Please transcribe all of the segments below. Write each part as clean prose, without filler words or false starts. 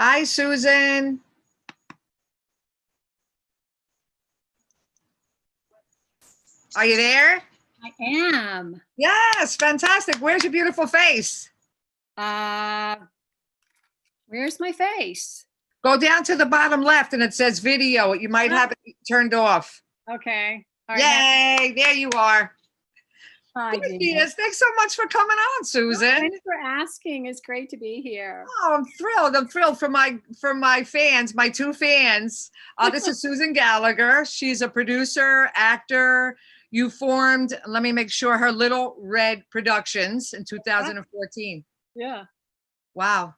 Hi, Susan. Are you there? I am. Yes, fantastic. Where's your beautiful face? Uh, where's my face? Go down to the bottom left and it says video. You might have it turned off. Okay. All right. Yay, there you are. Hi, Dina. Thanks so much for coming on, Susan. Thanks for asking. It's great to be here. Oh, I'm thrilled. I'm thrilled for my fans, my two fans. This is Susan Gallagher. She's a producer, actor. You formed, let me make sure, her Little Red Productions in 2014. Yeah. Wow.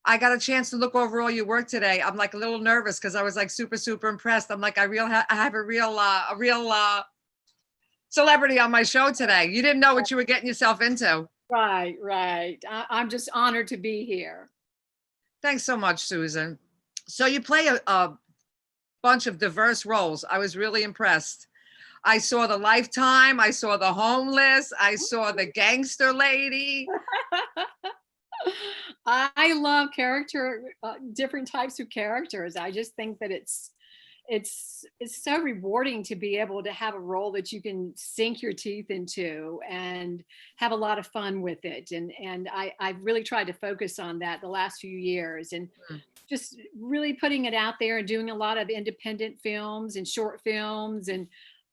I got a chance to look over all your work today. I'm like a little nervous because I was like super impressed. I'm like, I have a real celebrity on my show today. You didn't know what you were getting yourself into. Right. I'm just honored to be here. Thanks so much, Susan. So you play a bunch of diverse roles. I was really impressed. I saw the Lifetime. I saw the homeless. I saw the gangster lady. I love different types of characters. I just think that it's so rewarding to be able to have a role that you can sink your teeth into and have a lot of fun with it. And I've really tried to focus on that the last few years and just really putting it out there and doing a lot of independent films and short films and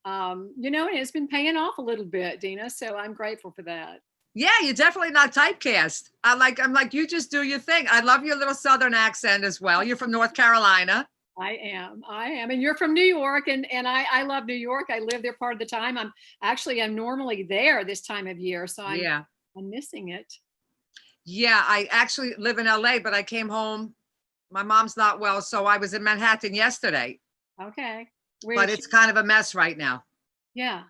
it's been paying off a little bit, Dina. So I'm grateful for that. Yeah, you're definitely not typecast. I'm like, you just do your thing. I love your little Southern accent as well. You're from North Carolina. I am. And you're from New York and I love New York. I live there part of the time. I'm normally there this time of year. So I'm missing it. Yeah, I actually live in LA, but I came home. My mom's not well. So I was in Manhattan yesterday. Okay. But it's kind of a mess right now. Yeah.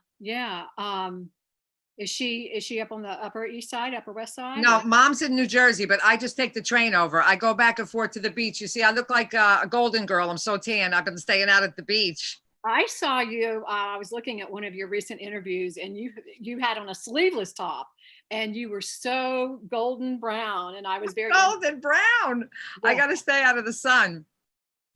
Is she up on the Upper East Side, Upper West Side? No, Mom's in New Jersey, but I just take the train over. I go back and forth to the beach. You see, I look like a golden girl. I'm so tan. I've been staying out at the beach. I saw you. I was looking at one of your recent interviews, and you had on a sleeveless top, and you were so golden brown, and I was very golden brown. Yeah. I got to stay out of the sun.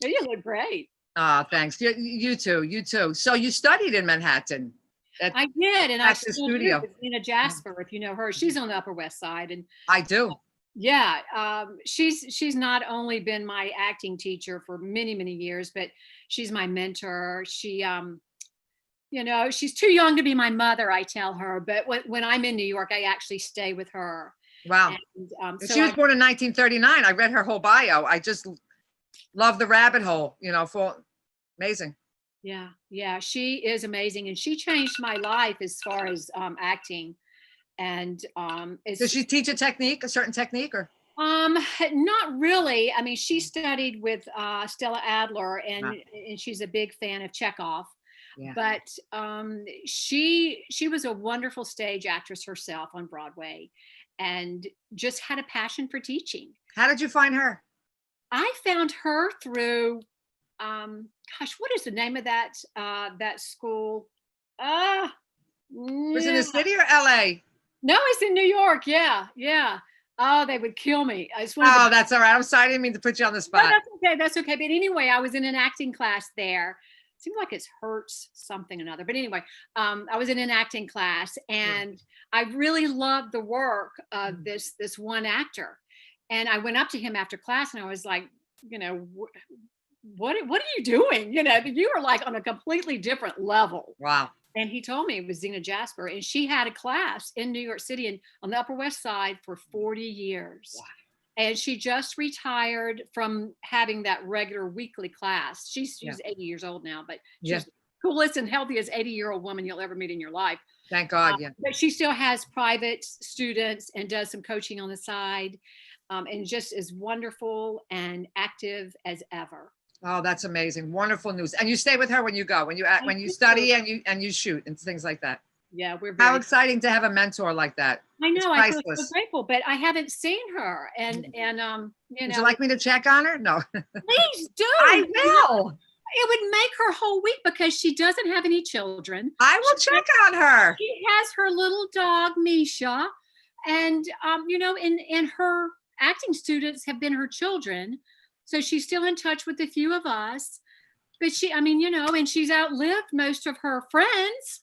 You look great. Thanks. You too. So you studied in Manhattan. I did, and I still studio with Dina Jasper, if you know her. She's on the Upper West Side, and I do. She's not only been my acting teacher for many years, but she's my mentor. She, she's too young to be my mother, I tell her. But when I'm in New York, I actually stay with her. Wow. And, so she was born in 1939. I read her whole bio. I just love the rabbit hole. Amazing. Yeah, she is amazing, and she changed my life as far as acting. And does she teach a certain technique, or not really? I mean, she studied with Stella Adler, and she's a big fan of Chekhov. Yeah. But she was a wonderful stage actress herself on Broadway, and just had a passion for teaching. How did you find her? I found her through what is the name of that school? Was it in the city or LA? No, it's in New York. Yeah. Oh, they would kill me. That's all right. I'm sorry. I didn't mean to put you on the spot. No, that's okay. But anyway, I was in an acting class there. It seems like it's Hertz something or another. But anyway, I was in an acting class, and I really loved the work of this one actor. And I went up to him after class, and I was like, what are you doing? You were like on a completely different level. Wow. And he told me it was Dina Jasper, and she had a class in New York City and on the Upper West Side for 40 years. Wow. And she just retired from having that regular weekly class. She's 80 years old now, but she's the coolest and healthiest 80-year-old woman you'll ever meet in your life. Thank God, yeah. But she still has private students and does some coaching on the side, and just as wonderful and active as ever. Oh, that's amazing. Wonderful news. And you stay with her when you go, when you study and you shoot and things like that. Yeah, we're how exciting to have a mentor like that. I know. I feel so grateful, but I haven't seen her. And would you like me to check on her? No. Please do. I will. It would make her whole week because she doesn't have any children. I will check on her. She has her little dog, Misha. And, in her acting students have been her children. So she's still in touch with a few of us. But I mean, and she's outlived most of her friends.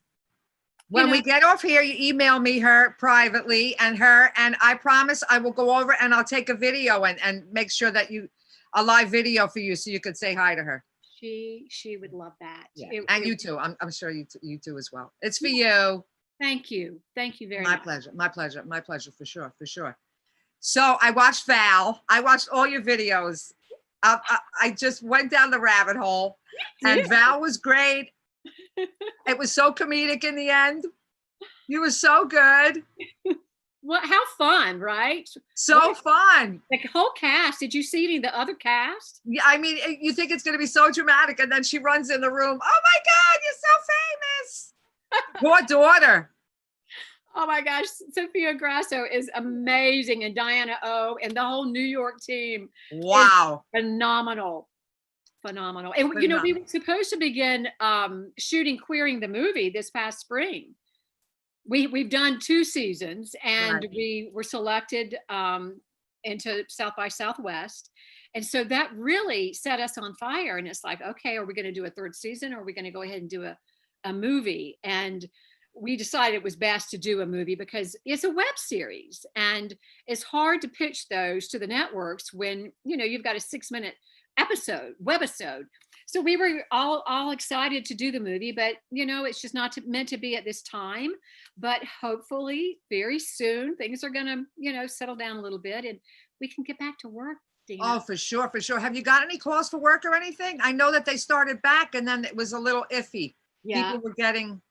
When we get off here, you email me her privately and I promise I will go over and I'll take a video and make sure that a live video for you so you could say hi to her. She would love that. Yeah. And you too. I'm sure you too as well. It's for you. Thank you. Thank you very much. My pleasure, for sure. So I watched Val. I watched all your videos. I just went down the rabbit hole and Val was great. It was so comedic in the end. You were so good. Well, how fun, right? So fun. The whole cast. Did you see any of the other cast? Yeah, I mean, you think it's going to be so dramatic, and then she runs in the room. Oh my God, you're so famous. Poor daughter. Oh my gosh, Sophia Grasso is amazing, and Diana O and the whole New York team. Wow. Phenomenal. And we were supposed to begin shooting Queering the movie this past spring. We've done 2 seasons, and Right. we were selected into South by Southwest. And so that really set us on fire. And it's like, okay, are we going to do a 3rd season, or are we going to go ahead and do a movie? And we decided it was best to do a movie because it's a web series, and it's hard to pitch those to the networks when, you've got a 6-minute webisode. So we were all excited to do the movie, but it's just not meant to be at this time. But hopefully very soon things are gonna, settle down a little bit and we can get back to work, Dina. Oh, for sure. Have you got any calls for work or anything? I know that they started back and then it was a little iffy. Yeah. People were getting.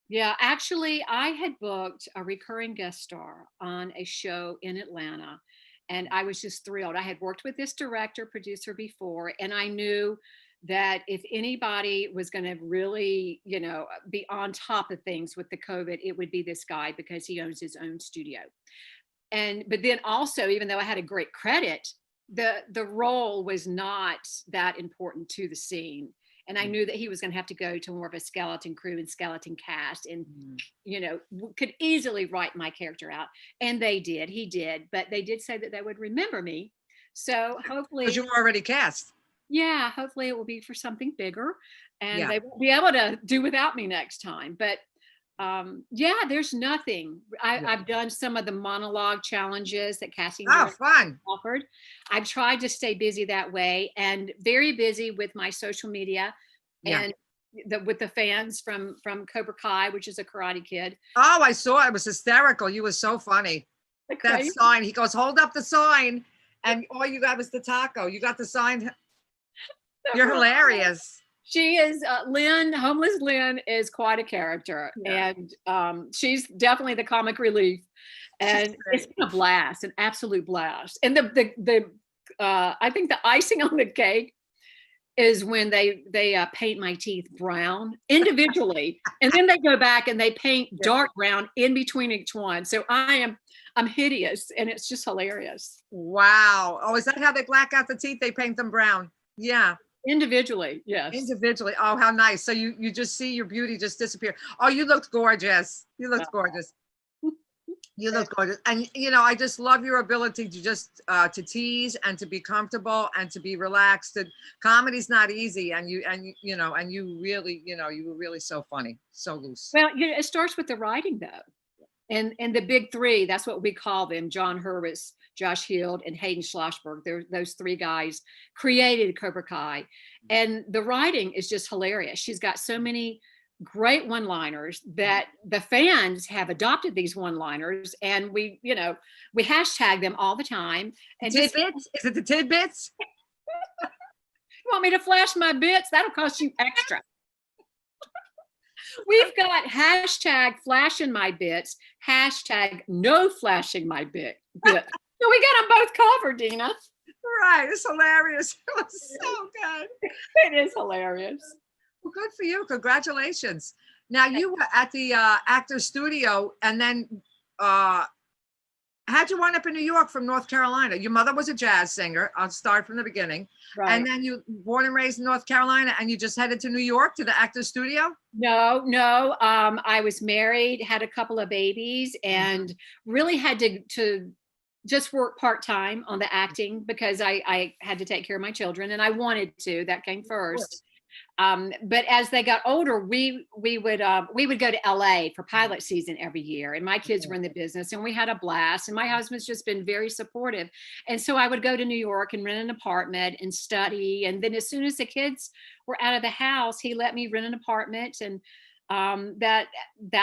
Yeah, actually, I had booked a recurring guest star on a show in Atlanta, and I was just thrilled. I had worked with this producer before, and I knew that if anybody was going to really, be on top of things with the COVID, it would be this guy, because he owns his own studio. But then also, even though I had a great credit, the role was not that important to the scene. And I knew that he was going to have to go to more of a skeleton crew and skeleton cast, and, could easily write my character out. And he did, but they did say that they would remember me. So hopefully. Because you were already cast. Yeah, hopefully it will be for something bigger, and they won't be able to do without me next time. But there's nothing. I've done some of the monologue challenges that casting fun. offered. I've tried to stay busy that way, and very busy with my social media and with the fans from Cobra Kai, which is a Karate Kid. Oh, I saw it. It was hysterical. You were so funny. That sign. He goes, hold up the sign, and all you got was the taco. You got the sign. You're hilarious. She is Lynn. Homeless Lynn is quite a character, and she's definitely the comic relief. And it's been a blast, an absolute blast. And the I think the icing on the cake is when they paint my teeth brown individually, and then they go back and they paint dark brown in between each one. So I'm hideous, and it's just hilarious. Wow. Oh, is that how they black out the teeth? They paint them brown. Yeah. Individually, yes. Individually. Oh, how nice. So you just see your beauty just disappear. Oh, you looked gorgeous. You looked gorgeous. You look gorgeous. And I just love your ability to just to tease and to be comfortable and to be relaxed. And comedy's not easy. And you really, you were really so funny, so loose. Well, it starts with the writing, though. And the big 3, that's what we call them: John Hurwitz, Josh Hield, and Hayden Schlossberg. Those 3 guys created Cobra Kai. And the writing is just hilarious. She's got so many great one-liners that the fans have adopted these one-liners, and we hashtag them all the time. And tidbits? Is it the tidbits? You want me to flash my bits? That'll cost you extra. We've got hashtag flashing my bits, hashtag no flashing my bit. So we got them both covered, Dina. Right. It's hilarious. It was so good. It is hilarious. Well, good for you. Congratulations. Now, you were at the Actors Studio, and then how'd you wind up in New York from North Carolina? Your mother was a jazz singer. I'll start from the beginning. Right. And then you born and raised in North Carolina, and you just headed to New York to the Actors Studio? No. I was married, had a couple of babies, and really had to just work part-time on the acting because I had to take care of my children and I wanted to. That came first. But as they got older, we would go to LA for pilot season every year, and my kids were in the business, and we had a blast. And my husband's just been very supportive, and so I would go to New York and rent an apartment and study. And then as soon as the kids were out of the house, he let me rent an apartment. And that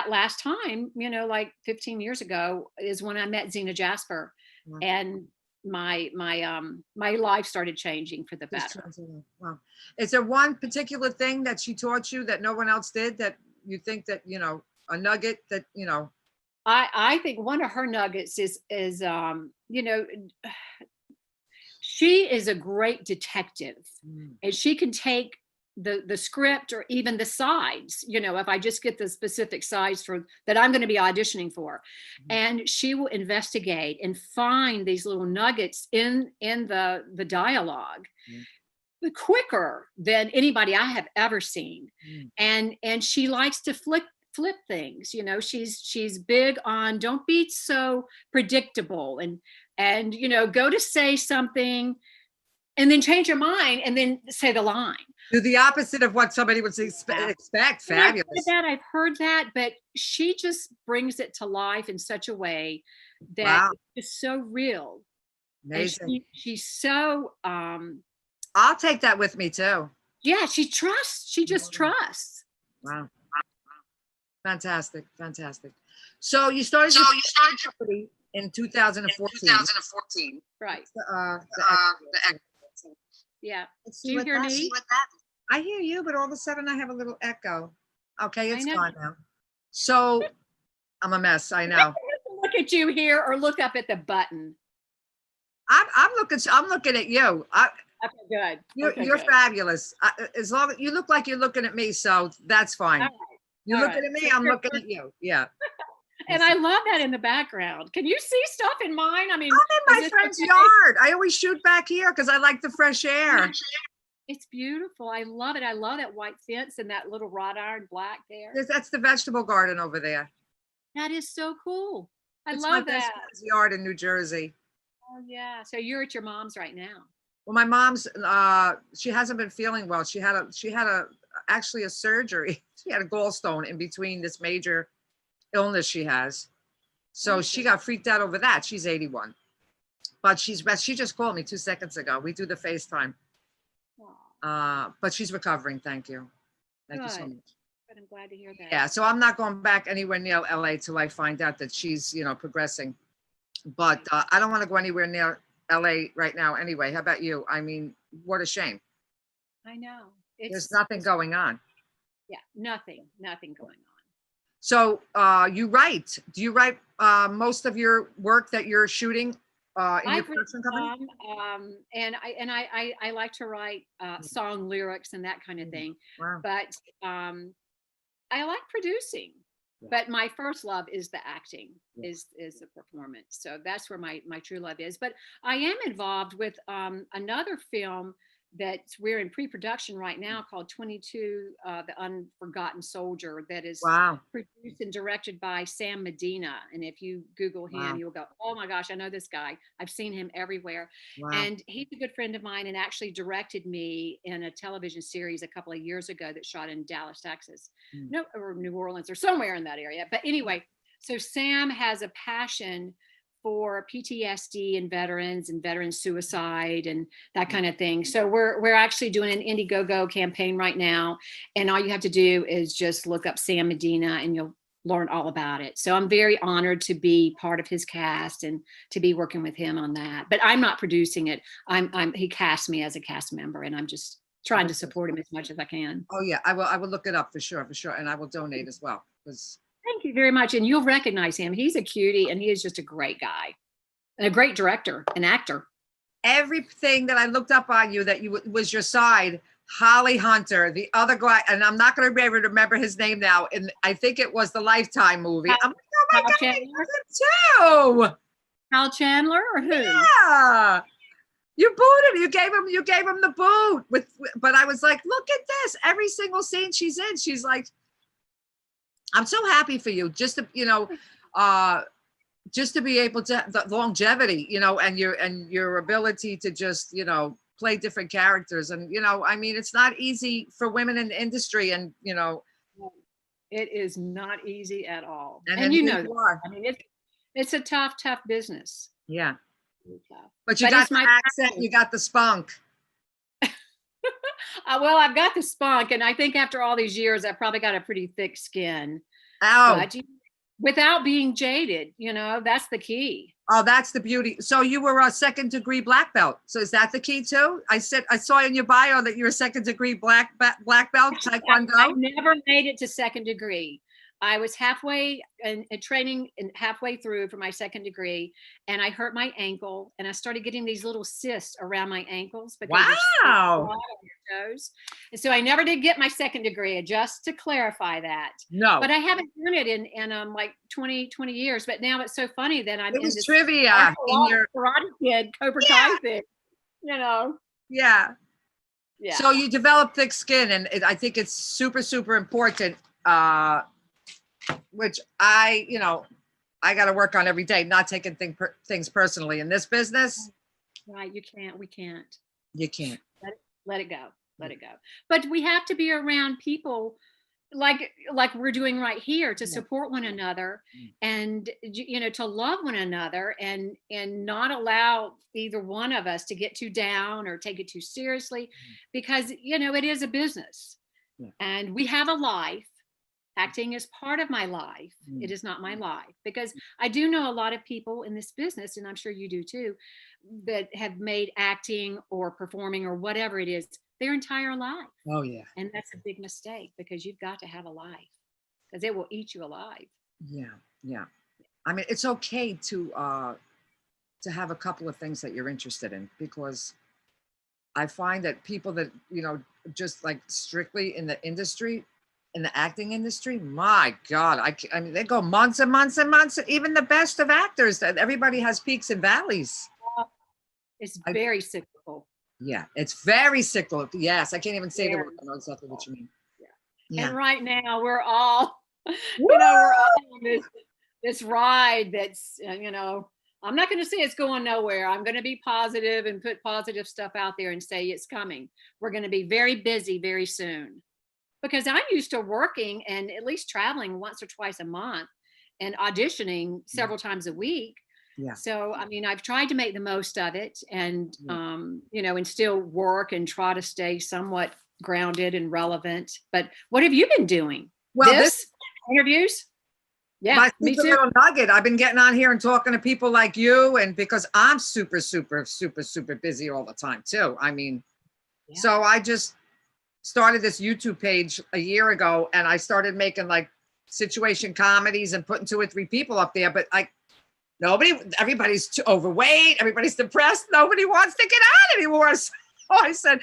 last time, like 15 years ago, is when I met Zena Jasper, and my life started changing for the better. Wow. Is there one particular thing that she taught you that no one else did that you think that, a nugget that, I think one of her nuggets is she is a great detective, and she can take the script or even the sides, if I just get the specific sides for that I'm going to be auditioning for, and she will investigate and find these little nuggets in the dialogue quicker than anybody I have ever seen. And she likes to flip things. She's big on don't be so predictable, and go to say something and then change your mind and then say the line. Do the opposite of what somebody would expect. Fabulous. I've heard that, but she just brings it to life in such a way that it's so real. Amazing. She's so I'll take that with me too. Yeah, she just trusts. Wow. Fantastic. So you started in 2014. Right. Yeah. Do you hear me? I hear you, but all of a sudden I have a little echo. Okay, it's gone now. So I'm a mess. I know. Look at you here, or look up at the button. I'm looking at you. Okay, good. You're fabulous. As long as you look like you're looking at me, so that's fine. Right. You're looking at me. I'm looking at you. Yeah. And I love that in the background. Can you see stuff in mine? I mean, I'm in my friend's yard. I always shoot back here because I like the fresh air. It's beautiful. I love it. I love that white fence and that little wrought iron black there. That's the vegetable garden over there. That is so cool. It's my love best that. friend's yard in New Jersey. Oh yeah. So you're at your mom's right now. Well, my mom's she hasn't been feeling well. She had actually a surgery. She had a gallstone in between this major illness she has. So she got freaked out over that. She's 81. But she just called me 2 seconds ago. We do the FaceTime. But she's recovering. Thank you. Thank you so much. But I'm glad to hear that. Yeah, so I'm not going back anywhere near LA till I find out that she's, progressing. But I don't want to go anywhere near LA right now anyway. How about you? I mean, what a shame. I know. There's nothing going on. Yeah, nothing going on. So you write. Do you write most of your work that you're shooting in your production company? And I like to write song lyrics and that kind of thing. Wow. But I like producing. Yeah. But my first love is the acting, is the performance. So that's where my true love is. But I am involved with another film that we're in pre-production right now called 22, The Unforgotten Soldier, that is produced and directed by Sam Medina. And if you Google him, you'll go, oh my gosh, I know this guy. I've seen him everywhere. Wow. And he's a good friend of mine and actually directed me in a television series a couple of years ago that shot in Dallas, Texas. No, or New Orleans or somewhere in that area. But anyway, so Sam has a passion for PTSD and veteran suicide and that kind of thing. So we're actually doing an Indiegogo campaign right now. And all you have to do is just look up Sam Medina and you'll learn all about it. So I'm very honored to be part of his cast and to be working with him on that. But I'm not producing it. He cast me as a cast member and I'm just trying to support him as much as I can. Oh yeah, I will look it up for sure. And I will donate as well. Thank you very much. And you'll recognize him. He's a cutie and he is just a great guy and a great director, an actor. Everything that I looked up on you that was your side, Holly Hunter, the other guy, and I'm not going to be able to remember his name now. And I think it was the Lifetime movie. I'm like, oh my God, too. Hal Chandler or who? Yeah. You booted. You gave him the boot but I was like, look at this. Every single scene she's in, she's like, I'm so happy for you. Just to, just to be able to the longevity, you know, and your ability to just, you know, play different characters. And, you know, I mean, it's not easy for women in the industry, and, you know, It is not easy at all. and And then you here know, you that. are. I mean, it's a tough business. Yeah. Really tough. But you But got it's the my accent, passion. you got the spunk. Well, I've got the spunk, and I think after all these years, I've probably got a pretty thick skin. Oh, But without being jaded, you know, that's the key. oh, that's the beauty. So you were a second degree black belt. So is that the key too? I saw in your bio that you're a second degree black belt taekwondo. I never made it to second degree. I was halfway in training and halfway through for my second degree, and I hurt my ankle, and I started getting these little cysts around my ankles because you're sitting a Wow. lot on your toes. And so I never did get my second degree, just to clarify that. No, But I haven't done it in like 20 years. But now it's so funny that I'm it in was this trivia in your, Karate Kid, Cobra yeah, Kai thing, you know? yeah. Yeah. So you develop thick skin, and I think it's super, super important. Which I, you know, I got to work on every day, not taking things personally. In this business, Right. You can't, we can't. you can't. Let it go. Let it go. But we have to be around people like we're doing right here to support one another, and you know, to love one another, and not allow either one of us to get too down or take it too seriously, because you know, it is a business, and we have a life. Acting is part of my life. It is not my life, because I do know a lot of people in this business, and I'm sure you do too, that have made acting or performing or whatever it is their entire life. Oh yeah. And that's a big mistake, because you've got to have a life, because it will eat you alive. Yeah. Yeah. I mean, it's okay to have a couple of things that you're interested in, because I find that people that, you know, just like strictly in the industry, in the acting industry, my God, I mean, they go months and months and months. Even the best of actors, that everybody has peaks and valleys. It's very cyclical. Yeah, it's very cyclical. Yes, I can't even say the word. I know exactly what you mean. Yeah. And right now we're all, you know, we're all on this ride that's, you know, I'm not going to say it's going nowhere. I'm going to be positive and put positive stuff out there and say it's coming. We're going to be very busy very soon, because I'm used to working and at least traveling once or twice a month and auditioning several times a week. Yeah. So, I mean, I've tried to make the most of it, and, you know, and still work and try to stay somewhat grounded and relevant. But what have you been doing? Well, this interviews? Yeah, my me super too. little nugget. I've been getting on here and talking to people like you, and because I'm super, super, super, super busy all the time too. I mean, so I just started this YouTube page a year ago, and I started making like situation comedies and putting 2 or 3 people up there. But like everybody's too overweight, everybody's depressed, nobody wants to get out anymore. So I said,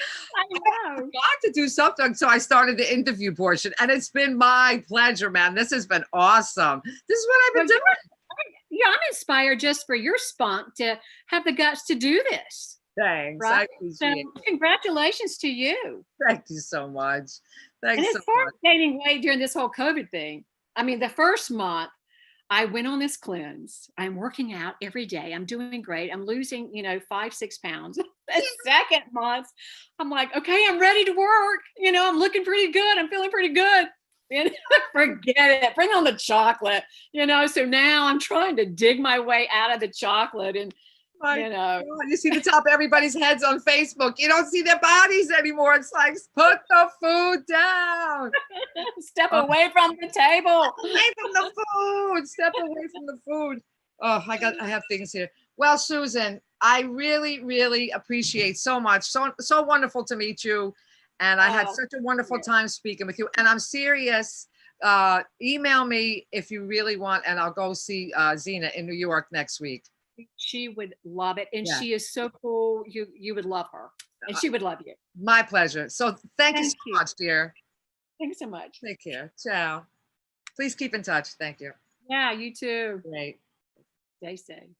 I've got to do something. So I started the interview portion, and it's been my pleasure, man. This has been awesome. This is what I've been doing. Yeah, I'm inspired just for your spunk to have the guts to do this. Thanks. Right? I appreciate it. Congratulations to you. Thank you so much. Thanks And so as far much. as gaining weight during this whole COVID thing, I mean, the first month I went on this cleanse. I'm working out every day. I'm doing great. I'm losing, you know, 5-6 pounds. The second month, I'm like, okay, I'm ready to work. You know, I'm looking pretty good. I'm feeling pretty good. And forget it. Bring on the chocolate. You know, so now I'm trying to dig my way out of the chocolate, and you know, you see the top of everybody's heads on Facebook. You don't see their bodies anymore. It's like, put the food down. Step away from the table. Away from the food. Step away from the food. Oh, I have things here. Well, Susan, I really, really appreciate so much. So wonderful to meet you. And I had such a wonderful time speaking with you. And I'm serious. Email me if you really want, and I'll go see Dina in New York next week. She would love it. And she is so cool. You would love her, and she would love you. My pleasure. So thank you so much, dear. Thanks so much. Take care. Ciao. Please keep in touch. Thank you. Yeah, you too. Great. Stay safe.